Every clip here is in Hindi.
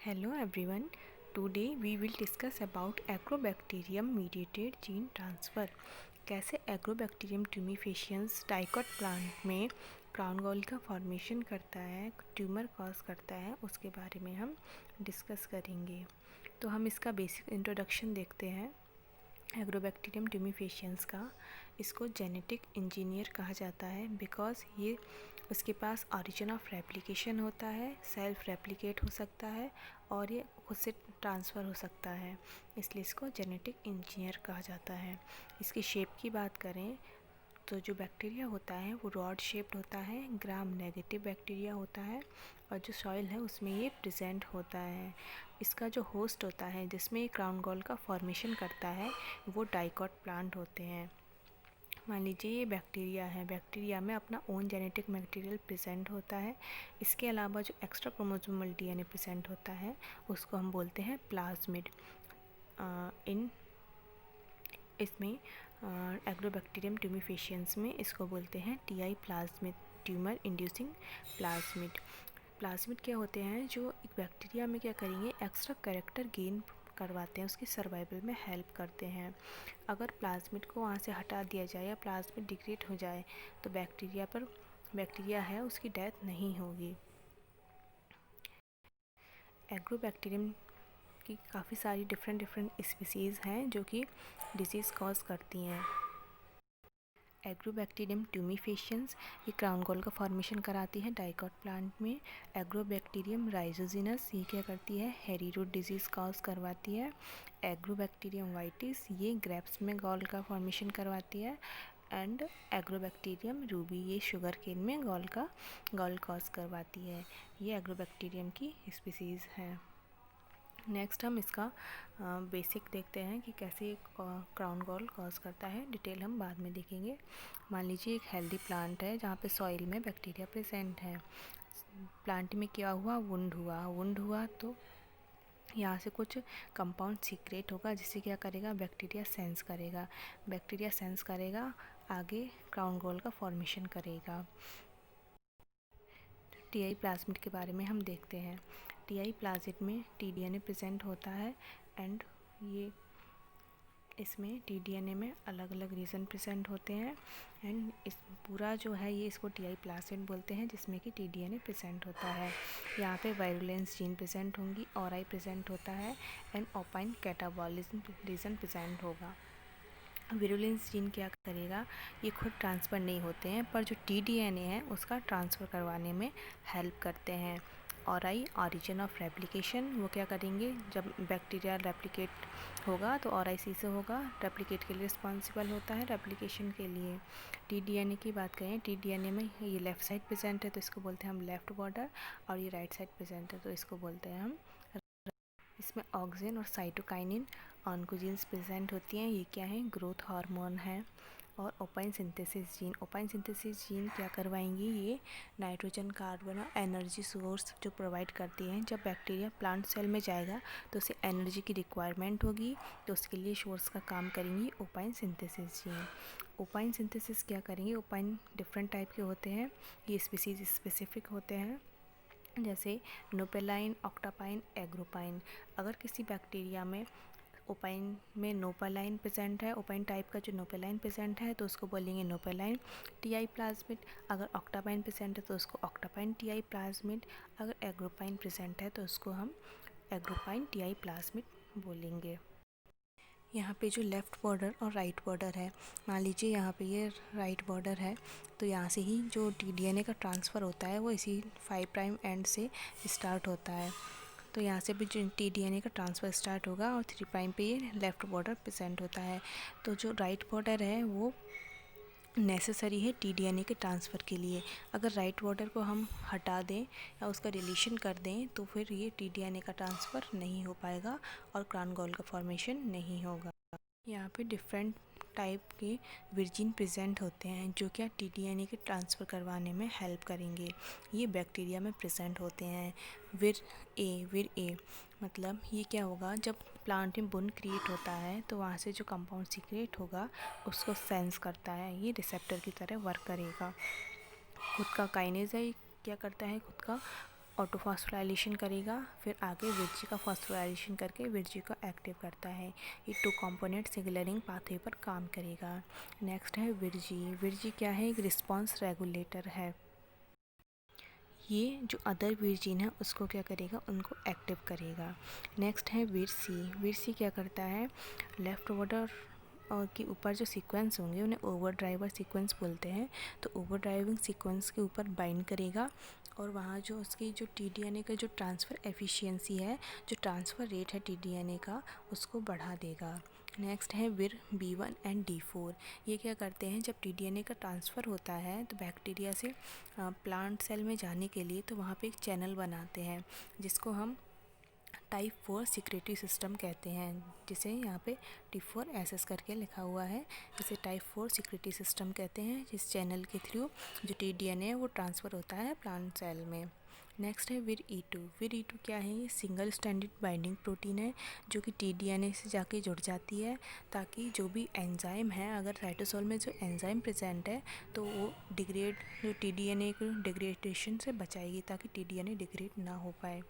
Hello everyone. Today we will discuss about Agrobacterium mediated gene transfer. कैसे एग्रोबैक्टीरियम ट्यूमीफेशियंस डाइकोट प्लांट में क्राउन गॉल का फॉर्मेशन करता है, ट्यूमर कॉज करता है, उसके बारे में हम डिस्कस करेंगे। तो हम इसका बेसिक इंट्रोडक्शन देखते हैं एग्रोबैक्टीरियम ट्यूमीफेशियंस का। इसको जेनेटिक इंजीनियर कहा जाता है बिकॉज ये उसके पास ऑरिजिन ऑफ रेप्लिकेशन होता है, सेल्फ रेप्लिकेट हो सकता है और ये खुद से ट्रांसफ़र हो सकता है, इसलिए इसको जेनेटिक इंजीनियर कहा जाता है। इसकी शेप की बात करें तो जो बैक्टीरिया होता है वो रॉड शेप्ड होता है, ग्राम नेगेटिव बैक्टीरिया होता है और जो सॉइल है उसमें ये प्रेजेंट होता है। इसका जो होस्ट होता है जिसमें ये क्राउन गॉल का फॉर्मेशन करता है वो डाइकोट प्लांट होते हैं। मान लीजिए ये बैक्टीरिया है, बैक्टीरिया में अपना ओन जेनेटिक मटेरियल प्रेजेंट होता है। इसके अलावा जो एक्स्ट्रा क्रोमोसोमल डीएनए प्रेजेंट होता है उसको हम बोलते हैं प्लाज्मिड। इन इसमें एग्रोबैक्टीरियम ट्यूमीफेशियंस में इसको बोलते हैं TI plasmid, tumour inducing plasmid. Plasmid क्या होते हैं, जो एक बैक्टीरिया में क्या करेंगे, एक्स्ट्रा कैरेक्टर गेन करवाते हैं, उसकी सर्वाइवल में हेल्प करते हैं। अगर प्लाज्मिड को वहाँ से हटा दिया जाए या प्लाज्मिड डिग्रेड हो जाए तो बैक्टीरिया है उसकी डेथ नहीं होगी। एग्रोबैक्टीरियम की काफ़ी सारी डिफरेंट स्पीसीज़ हैं जो कि डिजीज़ कॉज करती हैं। एग्रोबैक्टीरियम ट्यूमीफेशियंस ये क्राउन गॉल का फॉर्मेशन कराती है डाइकोट प्लांट में। एग्रोबैक्टीरियम राइजोजिनस ये क्या करती है, हेरी रूट डिजीज़ कॉज करवाती है। एग्रोबैक्टीरियम वाइटिस ये ग्रेप्स में गॉल का फॉर्मेशन करवाती है। एंड एग्रोबैक्टीरियम रूबी ये शुगर केन में गॉल कॉज करवाती है। ये एग्रोबैक्टीरियम की स्पीसीज़ हैं। नेक्स्ट हम इसका बेसिक देखते हैं कि कैसे क्राउन गॉल कॉज करता है, डिटेल हम बाद में देखेंगे। मान लीजिए एक हेल्दी प्लांट है जहाँ पे सॉइल में बैक्टीरिया प्रेजेंट है। प्लांट में क्या हुआ, वुंड हुआ तो यहाँ से कुछ कंपाउंड सीक्रेट होगा जिससे क्या करेगा, बैक्टीरिया सेंस करेगा, आगे क्राउन गॉल का फॉर्मेशन करेगा। टीआई प्लाज्मिड के बारे में हम देखते हैं। टीआई प्लाज्मिड में टीडीएनए प्रेजेंट होता है एंड ये इसमें टीडीएनए में अलग अलग रीजन प्रेजेंट होते हैं एंड इस पूरा जो है ये इसको टीआई प्लाज्मिड बोलते हैं जिसमें कि टीडीएनए प्रेजेंट होता है। यहाँ पे वायरुलेंस जीन प्रेजेंट होंगी, ऑराई प्रेजेंट होता है and opine catabolism region present होगा। विरुलेंस जीन क्या करेगा, ये खुद ट्रांसफ़र नहीं होते हैं पर जो टीडीएनए है उसका ट्रांसफ़र करवाने में हेल्प करते हैं। और आई ऑरिजिन ऑफ रेप्लिकेशन, वो क्या करेंगे, जब बैक्टीरिया रेप्लिकेट होगा तो और आई सी से होगा, रेप्लिकेट के लिए रिस्पॉन्सिबल होता है रेप्लिकेशन के लिए। टीडीएनए की बात करें, टीडीएनए में ये लेफ़्ट साइड प्रेजेंट है तो इसको बोलते हैं हम लेफ़्ट बॉर्डर, और ये राइट साइड प्रेजेंट है तो इसको बोलते हैं हम। इसमें ऑक्सिन और साइटोकाइनिन ऑन्कोजीन्स प्रेजेंट होती हैं, ये क्या है, ग्रोथ हार्मोन है। और ओपाइन सिंथेसिस जीन क्या करवाएंगी, ये नाइट्रोजन, कार्बन और एनर्जी सोर्स जो प्रोवाइड करती हैं। जब बैक्टीरिया प्लांट सेल में जाएगा तो उसे एनर्जी की रिक्वायरमेंट होगी तो उसके लिए सोर्स का काम करेंगी opine synthesis gene. Opine synthesis क्या करेंगे, ओपाइन डिफरेंट टाइप के होते हैं, ये स्पीसीज स्पेसिफिक होते हैं, जैसे नोपेलाइन, ऑक्टापाइन, एग्रोपाइन। अगर किसी बैक्टीरिया में ओपाइन में नोपेलाइन प्रेजेंट है, ओपाइन टाइप का जो नोपेलाइन प्रेजेंट है तो उसको बोलेंगे नोपेलाइन टीआई प्लाज्मिड। अगर ऑक्टापाइन प्रेजेंट है तो उसको ऑक्टापाइन टीआई प्लाज्मिड। अगर एग्रोपाइन प्रेजेंट है तो उसको हम एग्रोपाइन टीआई प्लाज्मिड बोलेंगे। यहाँ पे जो लेफ़्ट बॉर्डर और राइट बॉर्डर है, मान लीजिए यहाँ पे ये राइट बॉर्डर है तो यहाँ से ही जो डीएनए का ट्रांसफ़र होता है वो इसी 5 प्राइम एंड से स्टार्ट होता है। तो यहाँ से भी जो टीडीएनए का ट्रांसफ़र स्टार्ट होगा और 3 प्राइम पे ये लेफ़्ट बॉर्डर प्रेजेंट होता है। तो जो राइट बॉर्डर है वो नेसेसरी है टीडीएनए के ट्रांसफ़र के लिए। अगर राइट बॉर्डर को हम हटा दें या उसका डिलीशन कर दें तो फिर ये टीडीएनए का ट्रांसफ़र नहीं हो पाएगा और क्राउन गॉल का फॉर्मेशन नहीं होगा। यहाँ पे डिफरेंट टाइप के विरजिन प्रेजेंट होते हैं जो क्या टीडीएनए के ट्रांसफ़र करवाने में हेल्प करेंगे। ये बैक्टीरिया में प्रेजेंट होते हैं। विर ए मतलब ये क्या होगा, जब प्लांट में बुन क्रिएट होता है तो वहाँ से जो कंपाउंड सीक्रेट होगा उसको सेंस करता है, ये रिसेप्टर की तरह वर्क करेगा। खुद का काइनेज है, क्या करता है, खुद का ऑटो फॉस्फोराइलेशन करेगा, फिर आगे विरजी का फॉस्फोराइलेशन करके विरजी को एक्टिव करता है। ये 2 कंपोनेंट सिग्नलिंग पाथवे पर काम करेगा। नेक्स्ट है विरजी। विरजी क्या है? एक रिस्पॉन्स रेगुलेटर है। ये जो अदर विरजीन है उसको क्या करेगा? उनको एक्टिव करेगा। नेक्स्ट है विरसी। विरसी क्या करता है? लेफ्ट ऑर्डर और के ऊपर जो सीक्वेंस होंगे उन्हें ओवर ड्राइवर सीक्वेंस बोलते हैं। तो ओवर ड्राइविंग सीक्वेंस के ऊपर बाइंड करेगा और वहाँ जो उसकी जो टीडीएनए का जो ट्रांसफ़र एफिशिएंसी है, जो ट्रांसफ़र रेट है टीडीएनए का, उसको बढ़ा देगा। नेक्स्ट है विर B1 एंड D4। ये क्या करते हैं? जब टीडीएनए का ट्रांसफ़र होता है तो बैक्टीरिया से प्लांट सेल में जाने के लिए तो वहाँ पे एक चैनल बनाते हैं जिसको हम टाइप 4 सिक्रेटरी सिस्टम कहते हैं, जिसे यहाँ पे T4SS करके लिखा हुआ है। जिसे टाइप 4 सिक्रेटरी सिस्टम कहते हैं, जिस चैनल के थ्रू जो टीडीएनए है वो ट्रांसफ़र होता है प्लांट सेल में। नेक्स्ट है विर E2। विर E2 क्या है? ये सिंगल स्टैंडर्ड बाइंडिंग प्रोटीन है जो कि टीडीएनए से जाके जुड़ जाती है, ताकि जो भी एंजाइम है, अगर साइटोसोल में जो एंजाइम प्रेजेंट है तो वो डिग्रेड जो टीडीएनए को डिग्रेडेशन से बचाएगी, ताकि टीडीएनए डिग्रेड ना हो पाए।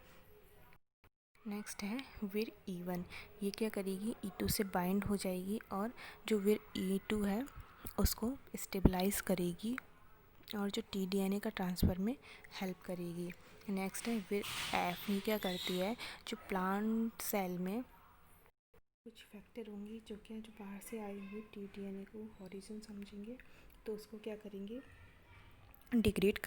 नेक्स्ट है विर E1। ये क्या करेगी? E2 से बाइंड हो जाएगी और जो विर E2 है उसको स्टेबलाइज करेगी और जो टीडीएनए का ट्रांसफ़र में हेल्प करेगी। नेक्स्ट है विर F। ये क्या करती है? जो प्लांट सेल में कुछ फैक्टर होंगे जो क्या जो बाहर से आए हुए टीडीएनए को हॉरिजन समझेंगे, तो उसको क्या करेंगे? डिग्रेड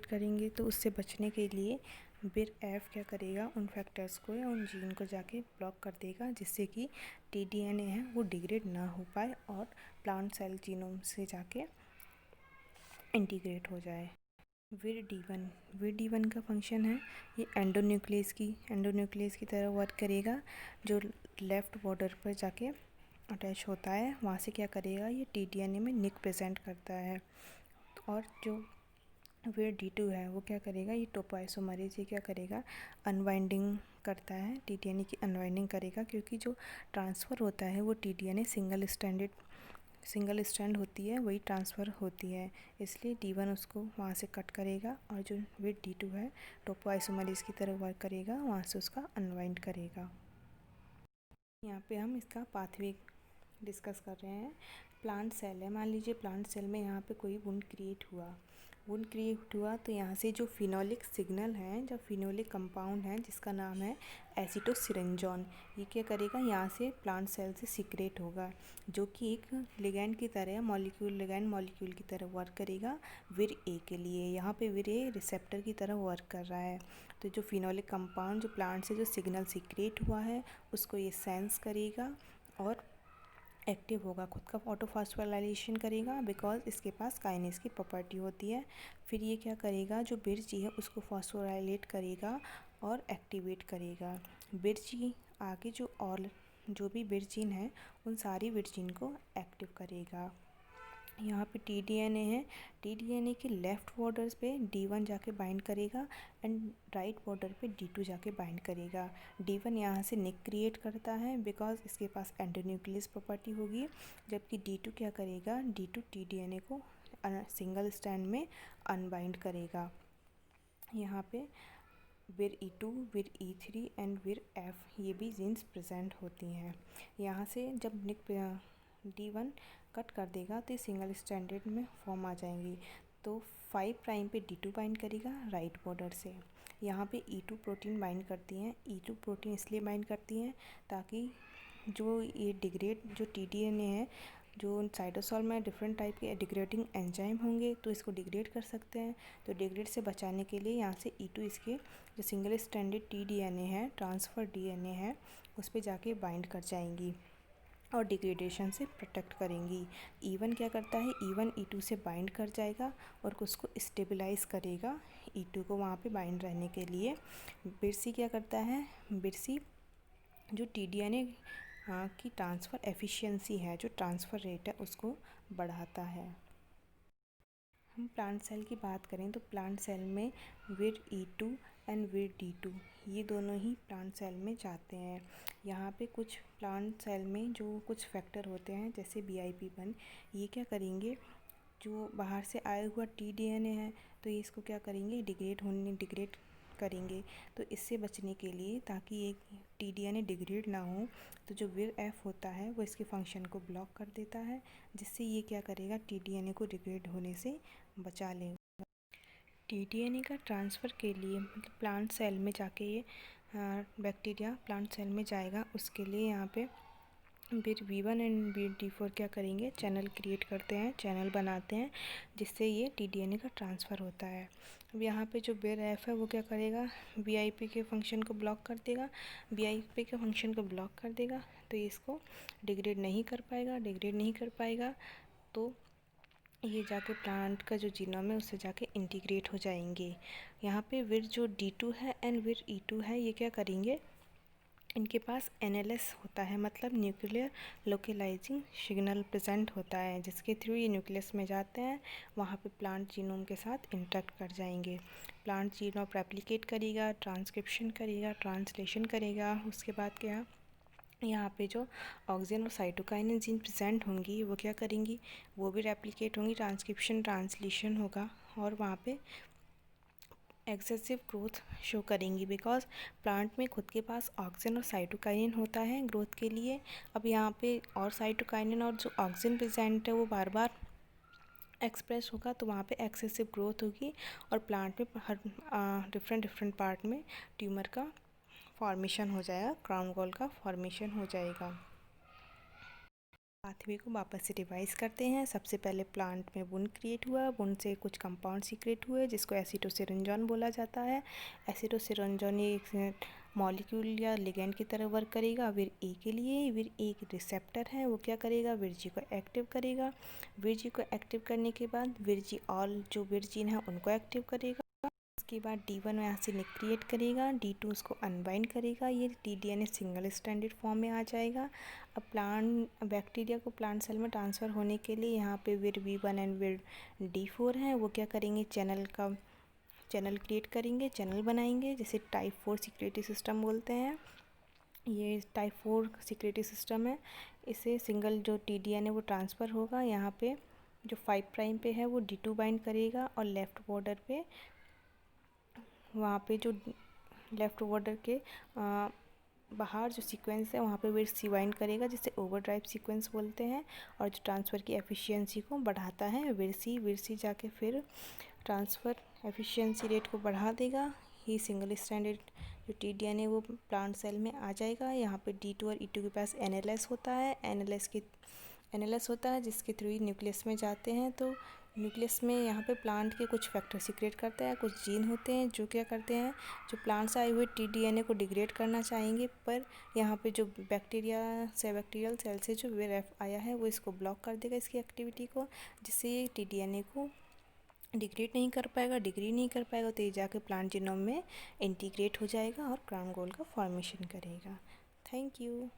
करेंगे। तो उससे बचने के लिए विर F क्या करेगा? उन फैक्टर्स को या उन जीन को जाके ब्लॉक कर देगा, जिससे कि टीडीएनए है वो डिग्रेड ना हो पाए और प्लांट सेल जीनोम से जाके इंटीग्रेट हो जाए। विर D1 का फंक्शन है, ये एंडोन्यूक्लियस की तरह वर्क करेगा। जो लेफ़्ट बॉर्डर पर जाके अटैच होता है, वहाँ से क्या करेगा? ये टीडीएनए में निक प्रेजेंट करता है। और जो विर D2 है वो क्या करेगा? ये टोपोआइसोमरेज ये क्या करेगा? अनवाइंडिंग करता है, टीडीएनए की अनवाइंडिंग करेगा, क्योंकि जो ट्रांसफ़र होता है वो टीडीएनए सिंगल स्ट्रैंड होती है, वही ट्रांसफ़र होती है, इसलिए D1 उसको वहाँ से कट करेगा और जो विर D2 है टोपोआइसोमरेज की तरह वर्क करेगा, वहाँ से उसका अनवाइंड करेगा। यहाँ पे हम इसका पाथवे डिस्कस कर रहे हैं। प्लांट सेल है, मान लीजिए प्लांट सेल में यहाँ पे कोई वुंड क्रिएट हुआ तो यहाँ से जो फिनोलिक सिग्नल है, जो फिनोलिक कंपाउंड है जिसका नाम है एसिटोसिरिंजोन, ये क्या करेगा? यहाँ से प्लांट सेल से सीक्रेट होगा, जो कि एक लिगैंड की तरह लिगैंड मॉलिक्यूल की तरह वर्क करेगा विर ए के लिए। यहाँ पे विर ए रिसेप्टर की तरह वर्क कर रहा है। तो जो फिनोलिक कंपाउंड जो प्लांट से जो सिग्नल सीक्रेट हुआ है उसको ये सेंस करेगा और एक्टिव होगा, खुद का ऑटो फॉस्फोराइलेशन करेगा, बिकॉज इसके पास काइनेज की प्रॉपर्टी होती है। फिर ये क्या करेगा? जो विरजी है उसको फॉस्फोराइलेट करेगा और एक्टिवेट करेगा। विरजी आगे जो भी विरजिन है उन सारी विरजिन को एक्टिव करेगा। यहाँ पे टीडीएनए है, टीडीएनए के लेफ़्ट बॉर्डर्स पे D1 जाके बाइंड करेगा एंड राइट बॉर्डर पे D2 जाके बाइंड करेगा। D1 यहाँ से निक क्रिएट करता है बिकॉज इसके पास एंडोन्यूक्लियस प्रॉपर्टी होगी, जबकि D2 क्या करेगा? D2 टीडीएनए को सिंगल स्ट्रैंड में अनबाइंड करेगा। यहाँ पे विर E2, विर E3 एंड विर F ये भी जीन्स प्रेजेंट होती हैं। यहाँ से जब D1 कट कर देगा तो सिंगल स्टैंडर्ड में फॉर्म आ जाएंगी। तो 5 प्राइम पे D2 बाइंड करेगा राइट बॉर्डर से। यहाँ पे E2 प्रोटीन बाइंड करती हैं। E2 प्रोटीन इसलिए बाइंड करती हैं ताकि जो ये डिग्रेड जो टीडीएनए है, जो साइटोसोल में डिफरेंट टाइप के डिग्रेडिंग एंजाइम होंगे तो इसको डिग्रेड कर सकते हैं। तो डिग्रेड से बचाने के लिए यहाँ से E2 इसके जो सिंगल स्टैंडर्ड टीडीएनए है, ट्रांसफ़र डीएनए है, उस पर जाके बाइंड कर जाएंगी और डिग्रेडेशन से प्रोटेक्ट करेंगी। E1 क्या करता है? E1 E2 से बाइंड कर जाएगा और उसको स्टेबलाइज करेगा E2 को वहाँ पे बाइंड रहने के लिए। बिरसी क्या करता है? बिरसी जो टीडीएनए की ट्रांसफ़र एफिशिएंसी है, जो ट्रांसफ़र रेट है, उसको बढ़ाता है। हम प्लांट सेल की बात करें तो प्लांट सेल में विर E2 एंड विर D2 ये दोनों ही प्लांट सेल में जाते हैं। यहाँ पे कुछ प्लांट सेल में जो कुछ फैक्टर होते हैं जैसे BIP1, ये क्या करेंगे? जो बाहर से आया हुआ टीडीएनए है तो ये इसको क्या करेंगे? डिग्रेड करेंगे। तो इससे बचने के लिए, ताकि ये टीडीएनए डिग्रेड ना हो, तो जो विर एफ होता है वो इसके फंक्शन को ब्लॉक कर देता है, जिससे ये क्या करेगा, टीडीएनए को डिग्रेड होने से बचा लेगा। टीडीएनए का ट्रांसफ़र के लिए मतलब प्लांट सेल में जाके ये बैक्टीरिया प्लांट सेल में जाएगा, उसके लिए यहाँ पे विर V1 एंड विर D4 क्या करेंगे, चैनल क्रिएट करते हैं, चैनल बनाते हैं, जिससे ये टीडीएनए का ट्रांसफ़र होता है। अब यहाँ पे जो विर एफ है वो क्या करेगा, VIP के फंक्शन को ब्लॉक कर देगा, VIP के फंक्शन को ब्लॉक कर देगा, तो ये इसको डिग्रेड नहीं कर पाएगा, तो ये जाके प्लांट का जो जीनोम है उससे जाके इंटीग्रेट हो जाएंगे। यहाँ पे विर जो D2 है एंड विर E2 है, ये क्या करेंगे, इनके पास NLS होता है, मतलब न्यूक्लियर लोकलाइजिंग सिग्नल प्रेजेंट होता है, जिसके थ्रू ये न्यूक्लियस में जाते हैं, वहाँ पे प्लांट जीनोम के साथ इंटरेक्ट कर जाएंगे। प्लांट जीनोम रेप्लिकेट करेगा, ट्रांसक्रिप्शन करेगा, ट्रांसलेशन करेगा। उसके बाद क्या, यहाँ पे जो ऑक्सिन और साइटोकाइनिन जीन प्रेजेंट होंगी वो क्या करेंगी, वो भी रेप्लिकेट होंगी, ट्रांसक्रिप्शन ट्रांसलेशन होगा, और वहाँ पे एक्सेसिव ग्रोथ शो करेंगी, बिकॉज प्लांट में खुद के पास ऑक्सिन और साइटोकाइनिन होता है ग्रोथ के लिए। अब यहाँ पे और साइटोकाइनिन और जो ऑक्सिन प्रेजेंट है वो बार बार एक्सप्रेस होगा, तो वहाँ पे एक्सेसिव ग्रोथ होगी, और प्लांट में हर डिफरेंट पार्ट में ट्यूमर का फॉर्मेशन हो जाएगा, क्राउन गॉल का फॉर्मेशन हो जाएगा। पाथवे को वापस से रिवाइज करते हैं। सबसे पहले प्लांट में वुंड क्रिएट हुआ, वुंड से कुछ कंपाउंड सीक्रेट हुए जिसको एसिटोसिरिंजॉन बोला जाता है। एसिटोसिरिंजॉन ये एक मॉलिक्यूल या लिगेंड की तरह वर्क करेगा विर ए के लिए। विर ए एक रिसेप्टर है, वो क्या करेगा, विर जी को एक्टिव करेगा। विर जी को एक्टिव करने के बाद विर जी ऑल जो विर जीन है उनको एक्टिव करेगा। उसके बाद D1 यहाँ से क्रिएट करेगा, D2 उसको अनबाइंड करेगा, ये टीडीएनए सिंगल स्टैंडर्ड फॉर्म में आ जाएगा। अब प्लांट बैक्टीरिया को प्लांट सेल में ट्रांसफ़र होने के लिए यहाँ पे विर V1 एंड विर D4 हैं, वो क्या करेंगे, चैनल क्रिएट करेंगे, चैनल बनाएंगे, जिसे टाइप 4 सिक्रेटरी सिस्टम बोलते हैं। ये टाइप 4 सिक्रेटरी सिस्टम है, इसे सिंगल जो टीडीएनए वो ट्रांसफ़र होगा। यहाँ पे जो 5 प्राइम पे है वो D2 बाइंड करेगा, और लेफ़्ट बॉर्डर पे वहाँ पे जो लेफ़्ट बॉर्डर के बाहर जो सीक्वेंस है वहाँ पे विर C बाइंड करेगा, जिसे ओवरड्राइव सीक्वेंस बोलते हैं, और जो ट्रांसफ़र की एफिशिएंसी को बढ़ाता है विर C जाके फिर ट्रांसफ़र एफिशिएंसी रेट को बढ़ा देगा। ये सिंगल स्टैंडर्ड जो टीडीएनए वो प्लांट सेल में आ जाएगा। यहाँ पे D2 और E2 के पास NLS होता है, NLS होता है जिसके थ्रू न्यूक्लियस में जाते हैं। तो न्यूक्लियस में यहाँ पे प्लांट के कुछ फैक्टर सीक्रेट करते हैं, कुछ जीन होते हैं जो क्या करते हैं, जो प्लांट से आए हुए टीडीएनए को डिग्रेड करना चाहेंगे, पर यहाँ पे जो बैक्टीरियल सेल से जो विर एफ आया है वो इसको ब्लॉक कर देगा, इसकी एक्टिविटी को, जिससे ये टीडीएनए को डिग्रेड नहीं कर पाएगा, तो ये जाके प्लांट जीनोम में इंटीग्रेट हो जाएगा और क्राउन गॉल का फॉर्मेशन करेगा। Thank you.